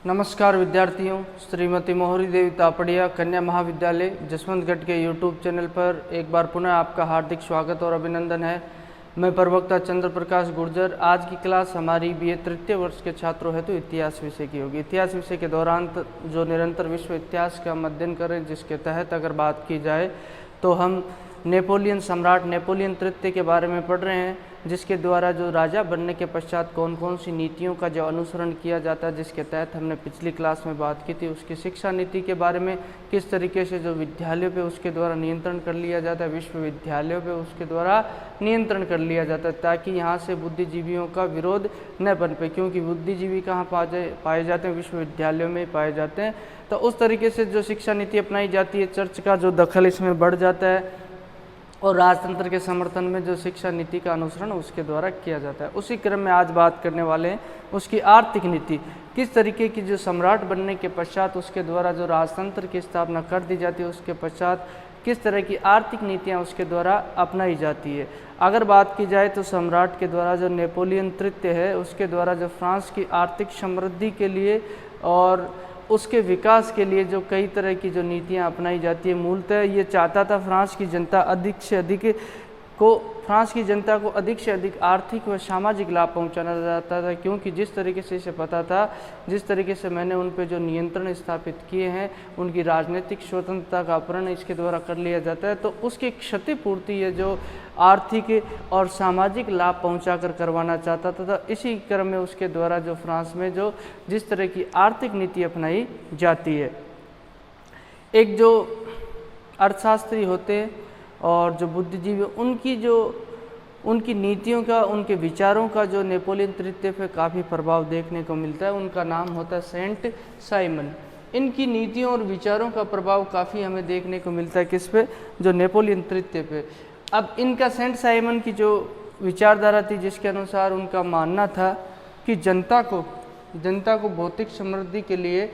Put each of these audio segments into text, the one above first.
नमस्कार विद्यार्थियों, श्रीमती मोहरी देवी तापड़िया कन्या महाविद्यालय जसवंतगढ़ के यूट्यूब चैनल पर एक बार पुनः आपका हार्दिक स्वागत और अभिनंदन है। मैं प्रवक्ता चंद्र प्रकाश गुर्जर। आज की क्लास हमारी बीए तृतीय वर्ष के छात्रों हेतु इतिहास विषय की होगी। इतिहास विषय के दौरान जो निरंतर विश्व इतिहास का हम अध्ययन करें, जिसके तहत अगर बात की जाए तो हम नेपोलियन सम्राट नेपोलियन तृतीय के बारे में पढ़ रहे हैं, जिसके द्वारा जो राजा बनने के पश्चात कौन कौन सी नीतियों का जो अनुसरण किया जाता है, जिसके तहत हमने पिछली क्लास में बात की थी। उसकी शिक्षा नीति के बारे में, किस तरीके से जो विद्यालयों पे उसके द्वारा नियंत्रण कर लिया जाता है, विश्वविद्यालयों पे उसके द्वारा नियंत्रण कर लिया जाता है, ताकि यहाँ से बुद्धिजीवियों का विरोध न बन पाए, क्योंकि बुद्धिजीवी कहाँ पाए जाते हैं, विश्वविद्यालयों में पाए जाते हैं। तो उस तरीके से जो शिक्षा नीति अपनाई जाती है, चर्च का जो दखल इसमें बढ़ जाता है और राजतंत्र के समर्थन में जो शिक्षा नीति का अनुसरण उसके द्वारा किया जाता है। उसी क्रम में आज बात करने वाले हैं उसकी आर्थिक नीति, किस तरीके की जो सम्राट बनने के पश्चात उसके द्वारा जो राजतंत्र की स्थापना कर दी जाती है, उसके पश्चात किस तरह की आर्थिक नीतियां उसके द्वारा अपनाई जाती है। अगर बात की जाए तो सम्राट के द्वारा जो नेपोलियन तृतीय है, उसके द्वारा जो फ्रांस की आर्थिक समृद्धि के लिए और उसके विकास के लिए जो कई तरह की जो नीतियां अपनाई जाती है, मूलतः ये चाहता था फ्रांस की जनता फ्रांस की जनता को अधिक से अधिक आर्थिक व सामाजिक लाभ पहुंचाना चाहता था, क्योंकि जिस तरीके से इसे पता था, जिस तरीके से मैंने उन पे जो नियंत्रण स्थापित किए हैं, उनकी राजनीतिक स्वतंत्रता का अपहरण इसके द्वारा कर लिया जाता है, तो उसकी क्षतिपूर्ति ये जो आर्थिक और सामाजिक लाभ पहुंचाकर करवाना चाहता था। इसी क्रम में उसके द्वारा जो फ्रांस में जो जिस तरह की आर्थिक नीति अपनाई जाती है, एक जो अर्थशास्त्री होते हैं और जो बुद्धिजीवी, उनकी नीतियों का, उनके विचारों का जो नेपोलियन तृतीय पे काफ़ी प्रभाव देखने को मिलता है। उनका नाम होता है सेंट साइमन। इनकी नीतियों और विचारों का प्रभाव काफ़ी हमें देखने को मिलता है किस पे, जो नेपोलियन तृतीय पे। अब इनका सेंट साइमन की जो विचारधारा थी, जिसके अनुसार उनका मानना था कि जनता को भौतिक समृद्धि के लिए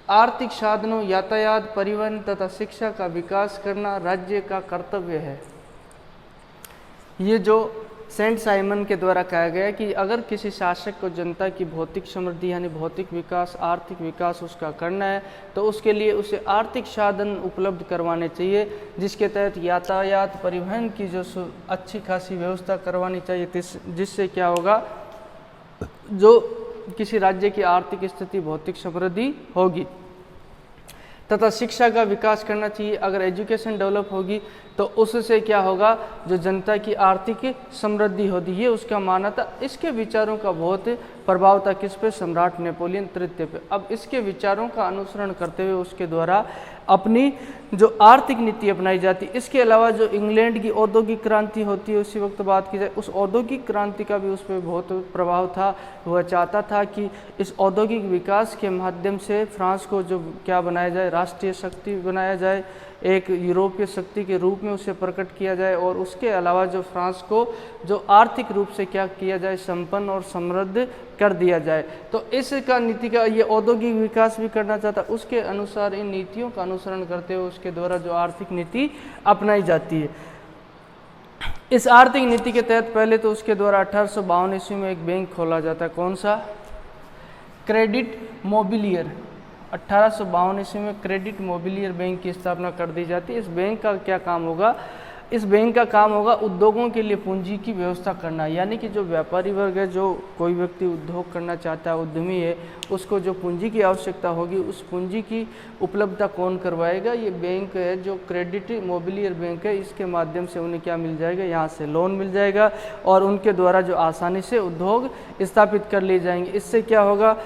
आर्थिक साधनों, यातायात, परिवहन तथा शिक्षा का विकास करना राज्य का कर्तव्य है। ये जो सेंट साइमन के द्वारा कहा गया कि अगर किसी शासक को जनता की भौतिक समृद्धि यानी भौतिक विकास, आर्थिक विकास उसका करना है, तो उसके लिए उसे आर्थिक साधन उपलब्ध करवाने चाहिए, जिसके तहत यातायात, परिवहन की जो अच्छी खासी व्यवस्था करवानी चाहिए, जिससे क्या होगा, जो किसी राज्य की आर्थिक स्थिति, भौतिक समृद्धि होगी। तथा शिक्षा का विकास करना चाहिए। अगर एजुकेशन डेवलप होगी तो उससे क्या होगा, जो जनता की आर्थिक समृद्धि होती है, उसका मानना था। इसके विचारों का बहुत प्रभाव था किस पे, सम्राट नेपोलियन तृतीय पे। अब इसके विचारों का अनुसरण करते हुए उसके द्वारा अपनी जो आर्थिक नीति अपनाई जाती। इसके अलावा जो इंग्लैंड की औद्योगिक क्रांति होती है, उसी वक्त बात की जाए, उस औद्योगिक क्रांति का भी उस पर बहुत प्रभाव था। वह चाहता था कि इस औद्योगिक विकास के माध्यम से फ्रांस को जो क्या बनाया जाए, राष्ट्रीय शक्ति बनाया जाए, एक यूरोपीय शक्ति के रूप में उसे प्रकट किया जाए, और उसके अलावा जो फ्रांस को जो आर्थिक रूप से क्या किया जाए, संपन्न और समृद्ध कर दिया जाए। तो इसका नीति का ये औद्योगिक विकास भी करना चाहता। उसके अनुसार इन नीतियों का अनुसरण करते हुए उसके द्वारा जो आर्थिक नीति अपनाई जाती है। इस आर्थिक नीति के तहत पहले तो उसके द्वारा 1852 ईस्वी में एक बैंक खोला जाता है। कौन सा? क्रेडिट मोबिलियर। 1852 ईस्वी में क्रेडिट मोबिलियर बैंक की स्थापना कर दी जाती है। इस बैंक का क्या काम होगा? इस बैंक का काम होगा उद्योगों के लिए पूंजी की व्यवस्था करना, यानी कि जो व्यापारी वर्ग है, जो कोई व्यक्ति उद्योग करना चाहता है, उद्यमी है, उसको जो पूंजी की आवश्यकता होगी, उस पूंजी की उपलब्धता कौन करवाएगा? ये बैंक है, जो क्रेडिट मोबिलियर बैंक है। इसके माध्यम से उन्हें क्या मिल जाएगा? यहाँ से लोन मिल जाएगा और उनके द्वारा जो आसानी से उद्योग स्थापित कर लिए जाएंगे। इससे क्या होगा?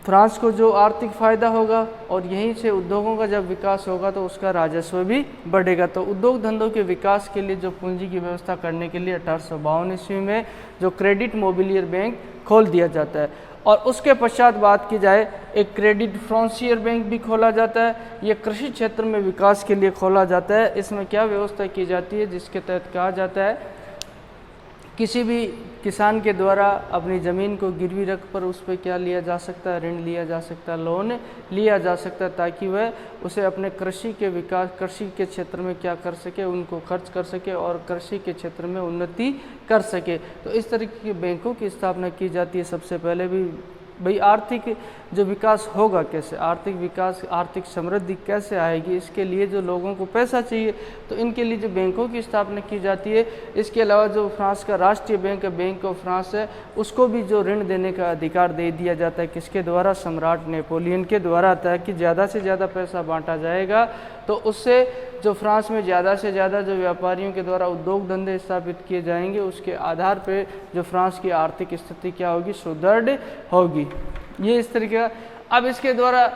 फ्रांस को जो आर्थिक फायदा होगा, और यहीं से उद्योगों का जब विकास होगा तो उसका राजस्व भी बढ़ेगा। तो उद्योग धंधों के विकास के लिए जो पूंजी की व्यवस्था करने के लिए 1852 ईस्वी में जो क्रेडिट मोबिलियर बैंक खोल दिया जाता है। और उसके पश्चात बात की जाए, एक क्रेडिट फ्रांसियर बैंक भी खोला जाता है। ये कृषि क्षेत्र में विकास के लिए खोला जाता है। इसमें क्या व्यवस्था की जाती है, जिसके तहत कहा जाता है किसी भी किसान के द्वारा अपनी ज़मीन को गिरवी रख पर उस पर क्या लिया जा सकता है? ऋण लिया जा सकता है, लोन लिया जा सकता है, ताकि वह उसे अपने कृषि के विकास, कृषि के क्षेत्र में क्या कर सके, उनको खर्च कर सके और कृषि के क्षेत्र में उन्नति कर सके। तो इस तरीके के बैंकों की स्थापना की जाती है। सबसे पहले भी भाई आर्थिक जो विकास होगा कैसे, आर्थिक विकास, आर्थिक समृद्धि कैसे आएगी, इसके लिए जो लोगों को पैसा चाहिए, तो इनके लिए जो बैंकों की स्थापना की जाती है। इसके अलावा जो फ्रांस का राष्ट्रीय बैंक है, बैंक ऑफ फ्रांस है, उसको भी जो ऋण देने का अधिकार दे दिया जाता है, किसके द्वारा, सम्राट नेपोलियन के द्वारा, ताकि ज़्यादा से ज़्यादा पैसा बांटा जाएगा, तो उससे जो फ्रांस में ज़्यादा से ज़्यादा जो व्यापारियों के द्वारा उद्योग धंधे स्थापित किए जाएंगे, उसके आधार पर जो फ्रांस की आर्थिक स्थिति क्या होगी, सुदृढ़ होगी। ये इस तरीके का। अब इसके द्वारा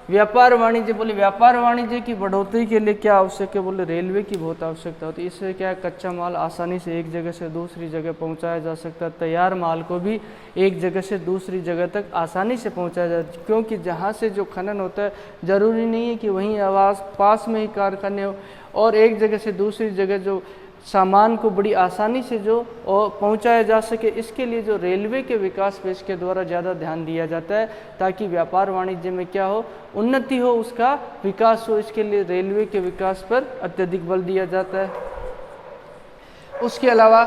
व्यापार वाणिज्य, बोले व्यापार वाणिज्य की बढ़ोतरी के लिए क्या आवश्यक है, बोले रेलवे की बहुत आवश्यकता होती है। इससे क्या है, कच्चा माल आसानी से एक जगह से दूसरी जगह पहुंचाया जा सकता है, तैयार माल को भी एक जगह से दूसरी जगह तक आसानी से पहुंचाया जाता है, क्योंकि जहां से जो खनन होता है ज़रूरी नहीं है कि वहीं आवास पास में ही कारखाने हो, और एक जगह से दूसरी जगह जो सामान को बड़ी आसानी से जो पहुंचाया जा सके। इसके लिए जो रेलवे के विकास पे इसके द्वारा ज़्यादा ध्यान दिया जाता है, ताकि व्यापार वाणिज्य में क्या हो, उन्नति हो, उसका विकास हो। इसके लिए रेलवे के विकास पर अत्यधिक बल दिया जाता है। उसके अलावा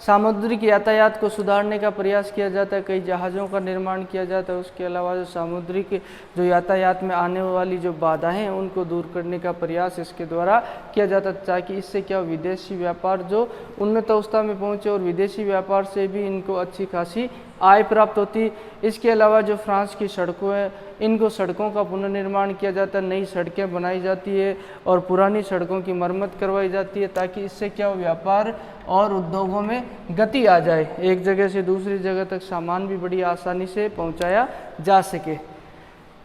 सामुद्रिक यातायात को सुधारने का प्रयास किया जाता है, कई जहाज़ों का निर्माण किया जाता है। उसके अलावा जो सामुद्रिक जो यातायात में आने वाली जो बाधाएं हैं उनको दूर करने का प्रयास इसके द्वारा किया जाता है, ताकि इससे क्या विदेशी व्यापार जो उन्नत अवस्था में पहुंचे, और विदेशी व्यापार से भी इनको अच्छी खासी आय प्राप्त होती। इसके अलावा जो फ्रांस की सड़कों हैं, इनको सड़कों का पुनर्निर्माण किया जाता है, नई सड़कें बनाई जाती है और पुरानी सड़कों की मरम्मत करवाई जाती है, ताकि इससे क्या हो, व्यापार और उद्योगों में गति आ जाए, एक जगह से दूसरी जगह तक सामान भी बड़ी आसानी से पहुंचाया जा सके।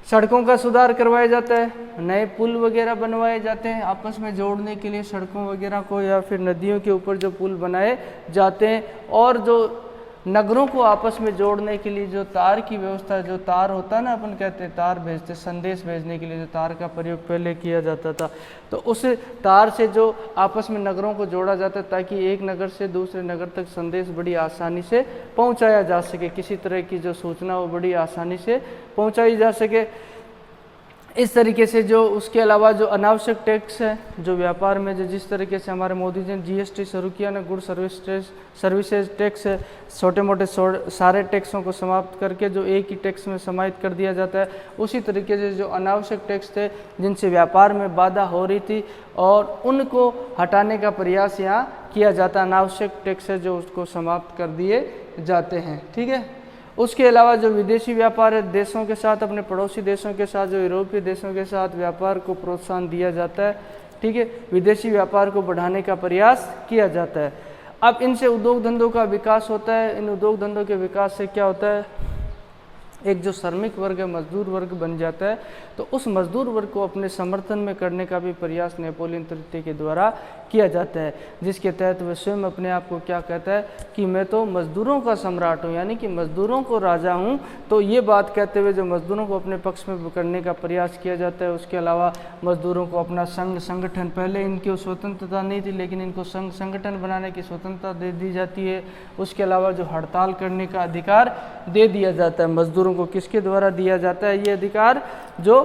सड़कों का सुधार करवाया जाता है, नए पुल वगैरह बनवाए जाते हैं आपस में जोड़ने के लिए सड़कों वगैरह को, या फिर नदियों के ऊपर जो पुल बनाए जाते हैं, और जो नगरों को आपस में जोड़ने के लिए जो तार की व्यवस्था, जो तार होता है ना, अपन कहते हैं तार भेजते, संदेश भेजने के लिए जो तार का प्रयोग पहले किया जाता था, तो उस तार से जो आपस में नगरों को जोड़ा जाता है, ताकि एक नगर से दूसरे नगर तक संदेश बड़ी आसानी से पहुंचाया जा सके, किसी तरह की जो सूचना वो बड़ी आसानी से पहुंचाई जा सके। इस तरीके से जो उसके अलावा जो अनावश्यक टैक्स है, जो व्यापार में जो जिस तरीके से हमारे मोदी जी ने जीएसटी शुरू किया ना, गुड सर्विसेज टैक्स है, छोटे मोटे सारे टैक्सों को समाप्त करके जो एक ही टैक्स में समाहित कर दिया जाता है, उसी तरीके से जो अनावश्यक टैक्स थे जिनसे व्यापार में बाधा हो रही थी, और उनको हटाने का प्रयास यहाँ किया जाता है। अनावश्यक टैक्स है जो उसको समाप्त कर दिए जाते हैं, ठीक है। उसके अलावा जो विदेशी व्यापार है, देशों के साथ, अपने पड़ोसी देशों के साथ, जो यूरोपीय देशों के साथ व्यापार को प्रोत्साहन दिया जाता है, ठीक है, विदेशी व्यापार को बढ़ाने का प्रयास किया जाता है। अब इनसे उद्योग धंधों का विकास होता है। इन उद्योग धंधों के विकास से क्या होता है, एक जो श्रमिक वर्ग है, मजदूर वर्ग बन जाता है, तो उस मजदूर वर्ग को अपने समर्थन में करने का भी प्रयास नेपोलियन तृतीय के द्वारा किया जाता है, जिसके तहत वह स्वयं अपने आप को क्या कहता है कि मैं तो मजदूरों का सम्राट हूँ, यानी कि मजदूरों को राजा हूँ। तो ये बात कहते हुए जो मजदूरों को अपने पक्ष में करने का प्रयास किया जाता है। उसके अलावा मजदूरों को अपना संघ संगठन, पहले इनकी स्वतंत्रता नहीं थी, लेकिन इनको संघ संगठन बनाने की स्वतंत्रता दे दी जाती है। उसके अलावा जो हड़ताल करने का अधिकार दे दिया जाता है मजदूरों को। किसके द्वारा दिया जाता है ये अधिकार, जो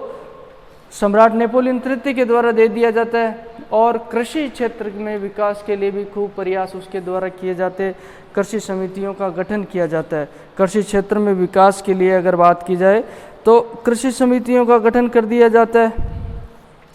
सम्राट नेपोलियन तृतीय के द्वारा दे दिया जाता है। और कृषि क्षेत्र में विकास के लिए भी खूब प्रयास उसके द्वारा किए जाते हैं। कृषि समितियों का गठन किया जाता है। कृषि क्षेत्र में विकास के लिए अगर बात की जाए तो कृषि समितियों का गठन कर दिया जाता है।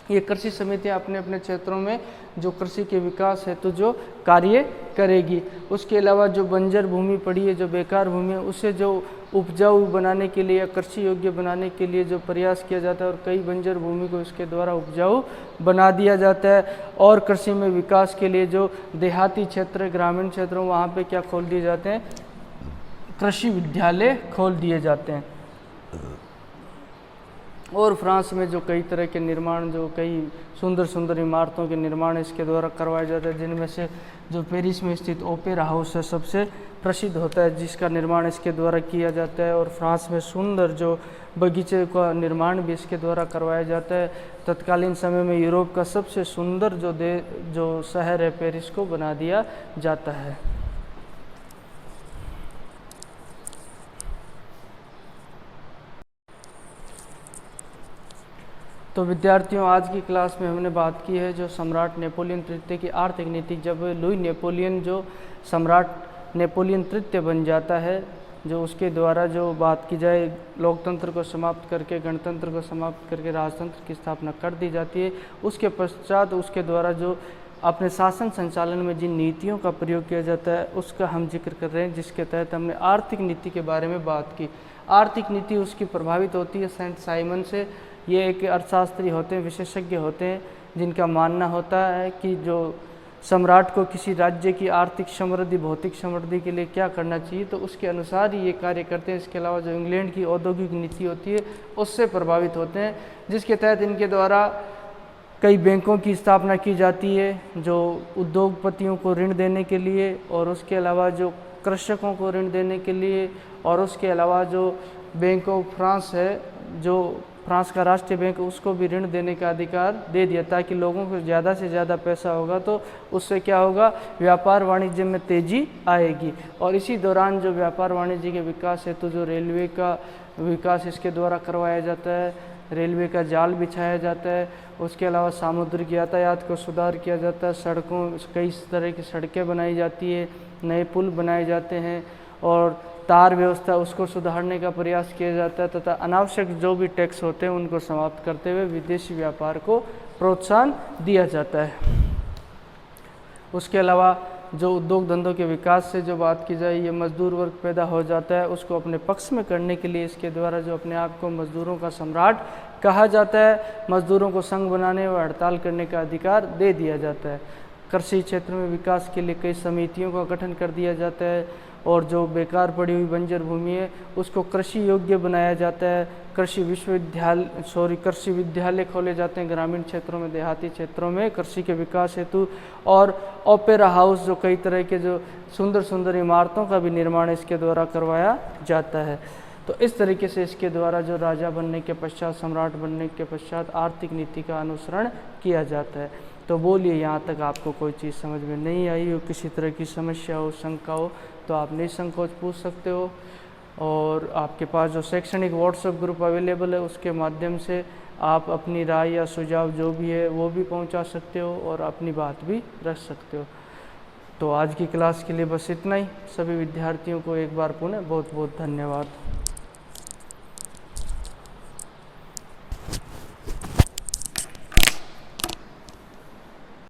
ये कृषि समितियां अपने अपने क्षेत्रों में जो कृषि के विकास हेतु जो कार्य करेगी। उसके अलावा जो बंजर भूमि पड़ी है, जो बेकार भूमि है, उसे जो उपजाऊ बनाने के लिए या कृषि योग्य बनाने के लिए जो प्रयास किया जाता है, और कई बंजर भूमि को इसके द्वारा उपजाऊ बना दिया जाता है। और कृषि में विकास के लिए जो देहाती क्षेत्र, ग्रामीण क्षेत्रों, वहाँ पे क्या खोल दिए जाते हैं, कृषि विद्यालय खोल दिए जाते हैं। और फ्रांस में जो कई तरह के निर्माण, जो कई सुंदर सुंदर इमारतों के निर्माण इसके द्वारा करवाए जाते हैं, जिनमें से जो पेरिस में स्थित ओपेरा हाउस है सबसे प्रसिद्ध होता है, जिसका निर्माण इसके द्वारा किया जाता है। और फ्रांस में सुंदर जो बगीचे का निर्माण भी इसके द्वारा करवाया जाता है। तत्कालीन समय में यूरोप का सबसे सुंदर जो शहर है पेरिस को बना दिया जाता है। तो विद्यार्थियों, आज की क्लास में हमने बात की है जो सम्राट नेपोलियन तृतीय की आर्थिक नीति। जब लुई नेपोलियन जो सम्राट नेपोलियन तृतीय बन जाता है जो उसके द्वारा जो बात की जाए लोकतंत्र को समाप्त करके गणतंत्र को समाप्त करके राजतंत्र की स्थापना कर दी जाती है। उसके पश्चात उसके द्वारा जो अपने शासन संचालन में जिन नीतियों का प्रयोग किया जाता है उसका हम जिक्र कर रहे हैं, जिसके तहत हमने आर्थिक नीति के बारे में बात की। आर्थिक नीति उसकी प्रभावित होती है सेंट साइमन से। ये एक अर्थशास्त्री होते हैं, विशेषज्ञ होते हैं, जिनका मानना होता है कि जो सम्राट को किसी राज्य की आर्थिक समृद्धि भौतिक समृद्धि के लिए क्या करना चाहिए तो उसके अनुसार ही ये कार्य करते हैं। इसके अलावा जो इंग्लैंड की औद्योगिक नीति होती है उससे प्रभावित होते हैं, जिसके तहत इनके द्वारा कई बैंकों की स्थापना की जाती है जो उद्योगपतियों को ऋण देने के लिए, और उसके अलावा जो कृषकों को ऋण देने के लिए, और उसके अलावा जो बैंक ऑफ फ्रांस है, जो फ्रांस का राष्ट्रीय बैंक, उसको भी ऋण देने का अधिकार दे दिया, ताकि लोगों को ज़्यादा से ज़्यादा पैसा होगा तो उससे क्या होगा, व्यापार वाणिज्य में तेज़ी आएगी। और इसी दौरान जो व्यापार वाणिज्य के विकास हेतु जो रेलवे का विकास इसके द्वारा करवाया जाता है, रेलवे का जाल बिछाया जाता है। उसके अलावा सामुद्रिक यातायात को सुधार किया जाता है, सड़कों कई तरह की सड़कें बनाई जाती है, नए पुल बनाए जाते हैं, और तार व्यवस्था उसको सुधारने का प्रयास किया जाता है, तथा अनावश्यक जो भी टैक्स होते हैं उनको समाप्त करते हुए विदेशी व्यापार को प्रोत्साहन दिया जाता है। उसके अलावा जो उद्योग धंधों के विकास से जो बात की जाए, ये मजदूर वर्ग पैदा हो जाता है, उसको अपने पक्ष में करने के लिए इसके द्वारा जो अपने आप को मजदूरों का सम्राट कहा जाता है, मजदूरों को संघ बनाने व हड़ताल करने का अधिकार दे दिया जाता है। कृषि क्षेत्र में विकास के लिए कई समितियों का गठन कर दिया जाता है, और जो बेकार पड़ी हुई बंजर भूमि है उसको कृषि योग्य बनाया जाता है। कृषि विद्यालय खोले जाते हैं ग्रामीण क्षेत्रों में, देहाती क्षेत्रों में कृषि के विकास हेतु, और ओपेरा हाउस जो कई तरह के जो सुंदर सुंदर इमारतों का भी निर्माण इसके द्वारा करवाया जाता है। तो इस तरीके से इसके द्वारा जो राजा बनने के पश्चात, सम्राट बनने के पश्चात आर्थिक नीति का अनुसरण किया जाता है। तो बोलिए, यहाँ तक आपको कोई चीज़ समझ में नहीं आई हो, किसी तरह की समस्या हो, शंका हो, तो आप निसंकोच पूछ सकते हो। और आपके पास जो शैक्षणिक व्हाट्सएप ग्रुप अवेलेबल है उसके माध्यम से आप अपनी राय या सुझाव जो भी है वो भी पहुंचा सकते हो और अपनी बात भी रख सकते हो। तो आज की क्लास के लिए बस इतना ही। सभी विद्यार्थियों को एक बार पुनः बहुत बहुत धन्यवाद।